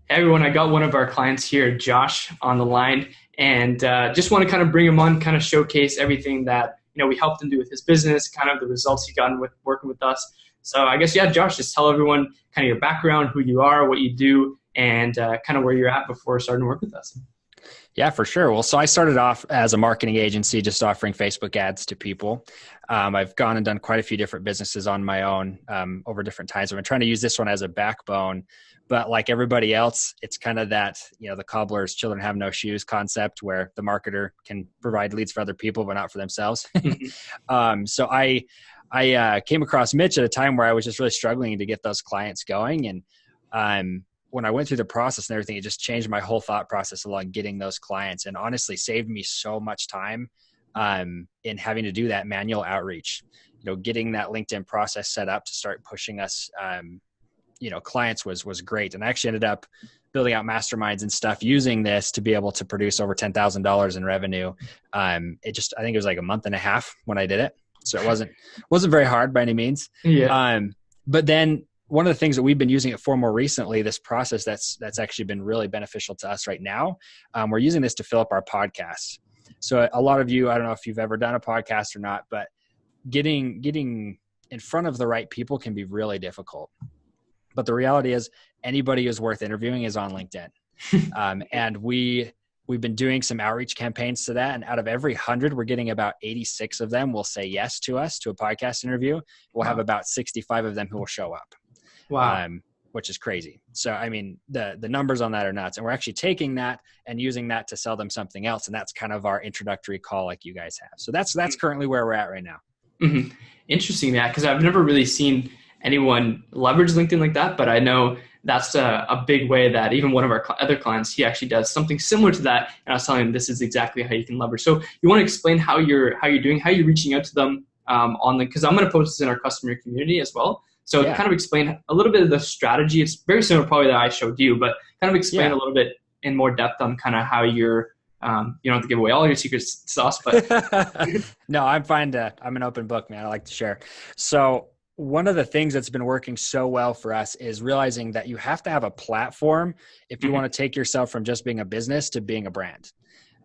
Hey everyone, I got one of our clients here, Josh, on the line, and just want to kind of bring him on, kind of showcase everything that we helped him do with his business, kind of the results he gotten with working with us. So I guess Josh, just tell everyone kind of your background, who you are, what you do, and kind of where you're at before starting to work with us. Yeah, for sure. Well, so I started off as a marketing agency, just offering Facebook ads to people. I've gone and done quite a few different businesses on my own over different times. I've been trying to use this one as a backbone, but like everybody else, it's kind of that, the cobbler's children have no shoes concept where the marketer can provide leads for other people, but not for themselves. So I came across Mitch at a time where I was just really struggling to get those clients going. And when I went through the process and everything, it just changed my whole thought process along getting those clients, and honestly saved me so much time in having to do that manual outreach, getting that LinkedIn process set up to start pushing us, clients was great. And I actually ended up building out masterminds and stuff using this to be able to produce over $10,000 in revenue. I think it was like a month and a half when I did it. So it wasn't very hard by any means. Yeah. But then one of the things that we've been using it for more recently, this process that's actually been really beneficial to us right now, we're using this to fill up our podcast. So a lot of you, I don't know if you've ever done a podcast or not, but getting in front of the right people can be really difficult. But the reality is anybody who's worth interviewing is on LinkedIn. And we've been doing some outreach campaigns to that. And out of every 100, we're getting about 86 of them will say yes to us to a podcast interview. We'll have about 65 of them who will show up. Wow. Which is crazy. So, I mean, the numbers on that are nuts. And we're actually taking that and using that to sell them something else. And that's kind of our introductory call like you guys have. So that's currently where we're at right now. Mm-hmm. Interesting, Matt, because I've never really seen anyone leverage LinkedIn like that, but I know that's a big way that even one of our other clients, he actually does something similar to that. And I was telling him this is exactly how you can leverage. So you want to explain how you're doing, how you're reaching out to them because I'm going to post this in our customer community as well. So kind of explain a little bit of the strategy. It's very similar probably that I showed you, but kind of explain a little bit in more depth on kind of how you're, you don't have to give away all your secret sauce, but. No, I'm fine I'm an open book, man. I like to share. So one of the things that's been working so well for us is realizing that you have to have a platform if you want to take yourself from just being a business to being a brand.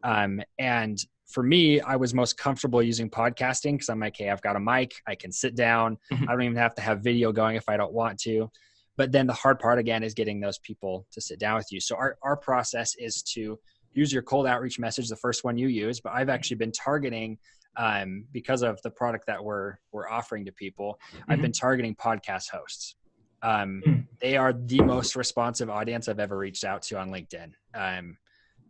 And for me, I was most comfortable using podcasting because I'm like, hey, I've got a mic. I can sit down. I don't even have to have video going if I don't want to. But then the hard part, again, is getting those people to sit down with you. So our process is to use your cold outreach message, the first one you use. But I've actually been targeting, because of the product that we're offering to people, I've been targeting podcast hosts. They are the most responsive audience I've ever reached out to on LinkedIn.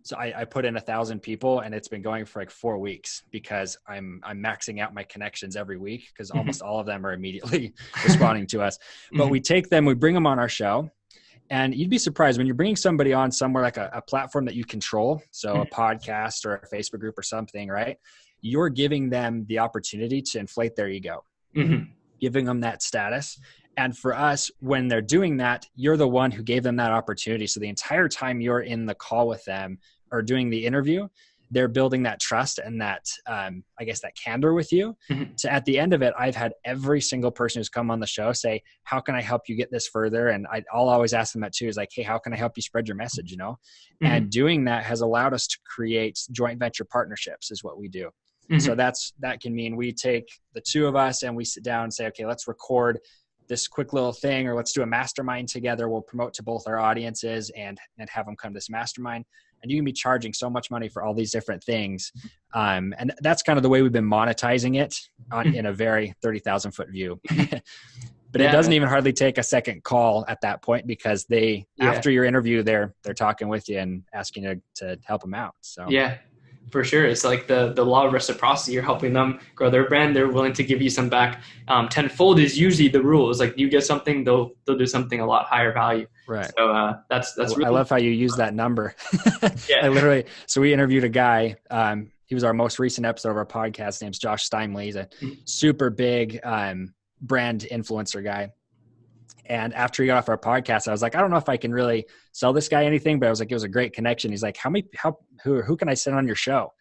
So I put in 1,000 people and it's been going for like 4 weeks because I'm maxing out my connections every week because almost all of them are immediately responding to us. But we take them, we bring them on our show, and you'd be surprised when you're bringing somebody on somewhere like a platform that you control. So a podcast or a Facebook group or something, right? You're giving them the opportunity to inflate their ego, giving them that status. And for us, when they're doing that, you're the one who gave them that opportunity. So the entire time you're in the call with them or doing the interview, they're building that trust and that, that candor with you. So at the end of it, I've had every single person who's come on the show say, how can I help you get this further? And I'll always ask them that too, is like, hey, how can I help you spread your message, And doing that has allowed us to create joint venture partnerships is what we do. So that can mean we take the two of us and we sit down and say, okay, let's record this quick little thing, or let's do a mastermind together. We'll promote to both our audiences and have them come to this mastermind. And you can be charging so much money for all these different things. And that's kind of the way we've been monetizing it in a very 30,000 foot view. But it doesn't even hardly take a second call at that point because after your interview, they're talking with you and asking you to help them out. So yeah. For sure. It's like the law of reciprocity. You're helping them grow their brand. They're willing to give you some back. Tenfold is usually the rule. It's like you get something, they'll do something a lot higher value. Right. So that's really. I love how you use that number. So we interviewed a guy. He was our most recent episode of our podcast. His name's Josh Steinley. He's a super big brand influencer guy. And after he got off our podcast, I was like, I don't know if I can really sell this guy anything, but I was like, it was a great connection. He's like, who can I send on your show?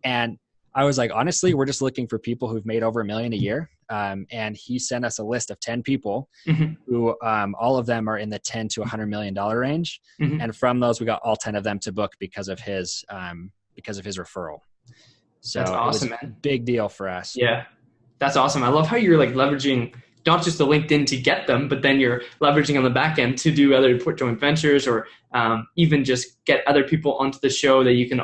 And I was like, honestly, we're just looking for people who've made over $1 million a year. And he sent us a list of 10 people Mm-hmm. who all of them are in the 10 to $100 million range. Mm-hmm. And from those, we got all 10 of them to book because of his referral. That's So it was awesome, a man. big deal for us. Yeah. That's awesome. I love how you're like leveraging not just the LinkedIn to get them, but then you're leveraging on the back end to do other joint ventures or even just get other people onto the show that you can,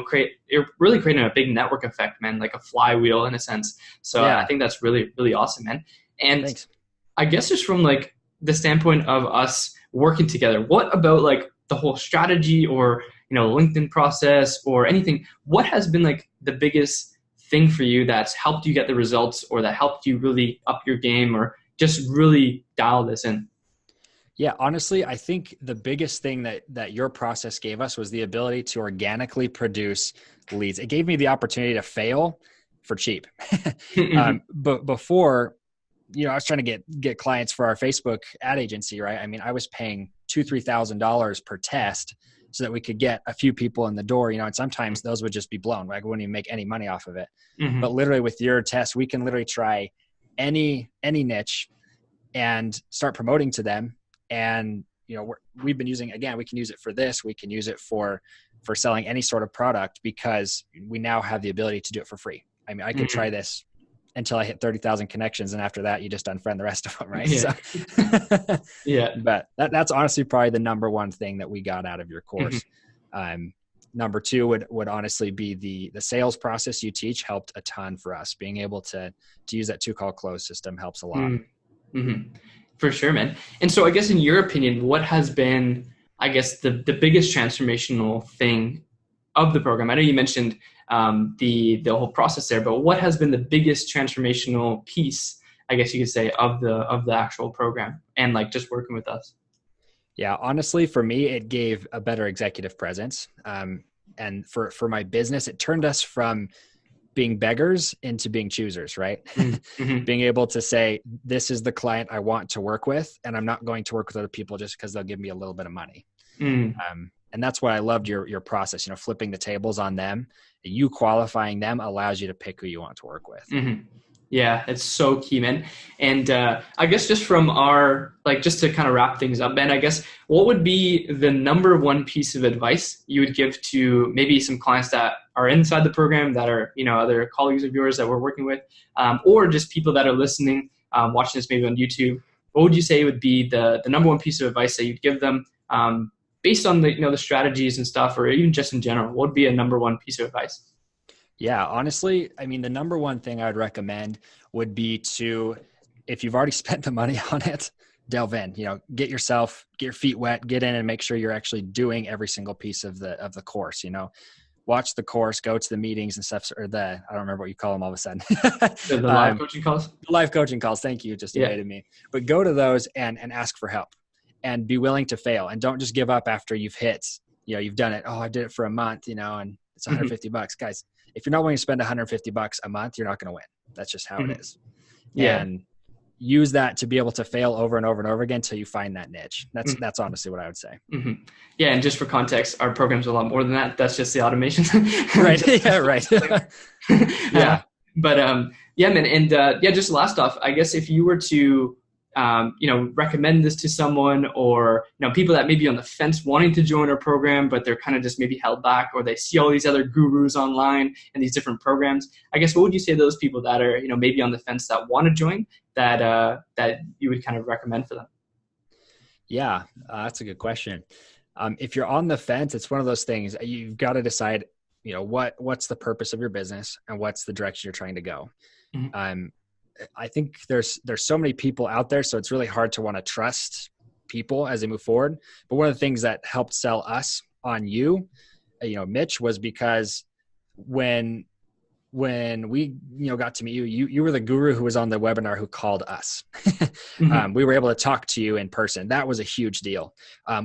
create. You're really creating a big network effect, man, like a flywheel in a sense. So I Yeah. think that's really, really awesome, man. And Thanks. I guess just from like the standpoint of us working together, what about like the whole strategy or, LinkedIn process or anything? What has been like the biggest thing for you that's helped you get the results or that helped you really up your game or just really dial this in? Yeah, honestly, I think the biggest thing that your process gave us was the ability to organically produce leads. It gave me the opportunity to fail for cheap. But before, I was trying to get clients for our Facebook ad agency, right? I mean, I was paying $2,000-$3,000 per test so that we could get a few people in the door, and sometimes those would just be blown. Like, I wouldn't even make any money off of it. Mm-hmm. But literally with your test, we can literally try any niche and start promoting to them. And, we've been using, again, we can use it for this. We can use it for selling any sort of product because we now have the ability to do it for free. I mean, I could try this until I hit 30,000 connections. And after that, you just unfriend the rest of them. Right. Yeah. So, Yeah. But that's honestly probably the number one thing that we got out of your course. Number two would honestly be the sales process you teach helped a ton for us. Being able to use that 2-call close system helps a lot. Mm-hmm. For sure, man. And so I guess in your opinion, what has been, I guess, the biggest transformational thing of the program? I know you mentioned the whole process there, but what has been the biggest transformational piece, I guess you could say, of the actual program and like just working with us? Yeah, honestly, for me, it gave a better executive presence. And for my business, it turned us from being beggars into being choosers, right? Mm-hmm. Being able to say, this is the client I want to work with, and I'm not going to work with other people just because they'll give me a little bit of money. And that's what I loved your process, flipping the tables on them. You qualifying them allows you to pick who you want to work with. Mm-hmm. Yeah, it's so key, man. And I guess just from just to kind of wrap things up, Ben, I guess what would be the number one piece of advice you would give to maybe some clients that are inside the program that are, other colleagues of yours that we're working with, or just people that are listening, watching this maybe on YouTube? What would you say would be the number one piece of advice that you'd give them based on the strategies and stuff, or even just in general? What would be a number one piece of advice? Yeah, honestly, I mean, the number one thing I'd recommend would be to, if you've already spent the money on it, delve in, get your feet wet, get in and make sure you're actually doing every single piece of the course, watch the course, go to the meetings and stuff, or I don't remember what you call them all of a sudden. The live coaching calls? The live coaching calls. Thank you. Just evaded me. But go to those and ask for help and be willing to fail. And don't just give up after you've hit, you've done it. Oh, I did it for a month, and it's $150. Guys, if you're not willing to spend $150 a month, you're not going to win. That's just how it is. Yeah. And use that to be able to fail over and over and over again until you find that niche. That's honestly what I would say. Mm-hmm. Yeah. And just for context, our program's a lot more than that. That's just the automation. Right. Yeah. Right. Yeah. But yeah, man. And just last off, I guess if you were to, recommend this to someone, or, people that may be on the fence wanting to join our program, but they're kind of just maybe held back, or they see all these other gurus online and these different programs, I guess, what would you say to those people that are, maybe on the fence that want to join, that you would kind of recommend for them? Yeah, that's a good question. If you're on the fence, it's one of those things you've got to decide, what's the purpose of your business and what's the direction you're trying to go. Mm-hmm. I think there's so many people out there, so it's really hard to want to trust people as they move forward. But one of the things that helped sell us on you, Mitch, was because when we, got to meet you, you were the guru who was on the webinar who called us. Mm-hmm. We were able to talk to you in person. That was a huge deal.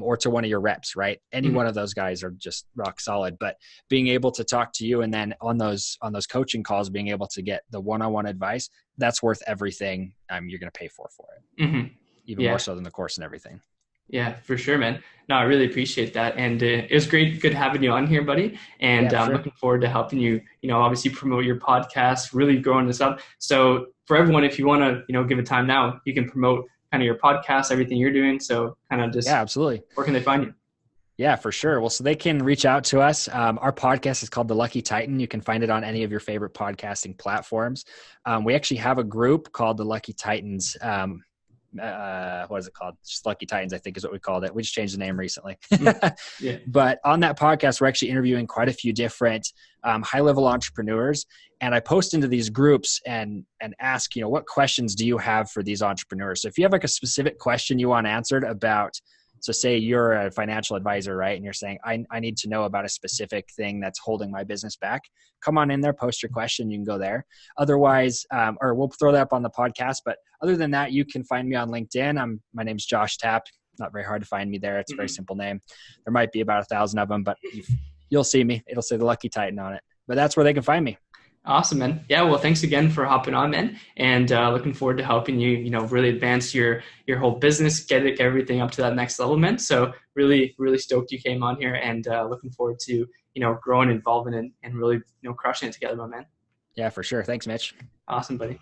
Or to one of your reps, right? Any one of those guys are just rock solid, but being able to talk to you and then on those coaching calls, being able to get the one-on-one advice, that's worth everything you're going to pay for it. Mm-hmm. Even more so than the course and everything. Yeah, for sure, man. No, I really appreciate that. And it was good having you on here, buddy. And Yeah, for I'm sure. looking forward to helping you, obviously promote your podcast, really growing this up. So for everyone, if you want to, give it time now, you can promote kind of your podcast, everything you're doing. So kind of Yeah, just absolutely. where can they find you? Yeah, for sure. Well, so they can reach out to us. Our podcast is called The Lucky Titan. You can find it on any of your favorite podcasting platforms. We actually have a group called The Lucky Titans. What is it called? Just Lucky Titans, I think is what we called it. We just changed the name recently. Yeah. But on that podcast, we're actually interviewing quite a few different high-level entrepreneurs. And I post into these groups and ask, what questions do you have for these entrepreneurs? So if you have like a specific question you want answered about, so say you're a financial advisor, right? And you're saying, I need to know about a specific thing that's holding my business back. Come on in there, post your question. You can go there. Otherwise, or we'll throw that up on the podcast. But other than that, you can find me on LinkedIn. My name's Josh Tapp. Not very hard to find me there. It's a very simple name. There might be about 1,000 of them, but you'll see me. It'll say the Lucky Titan on it. But that's where they can find me. Awesome, man. Yeah, well, thanks again for hopping on, man, and looking forward to helping you, really advance your whole business, get everything up to that next level, man. So really, really stoked you came on here, and looking forward to growing, involving, and really crushing it together, my man. Yeah, for sure. Thanks, Mitch. Awesome, buddy.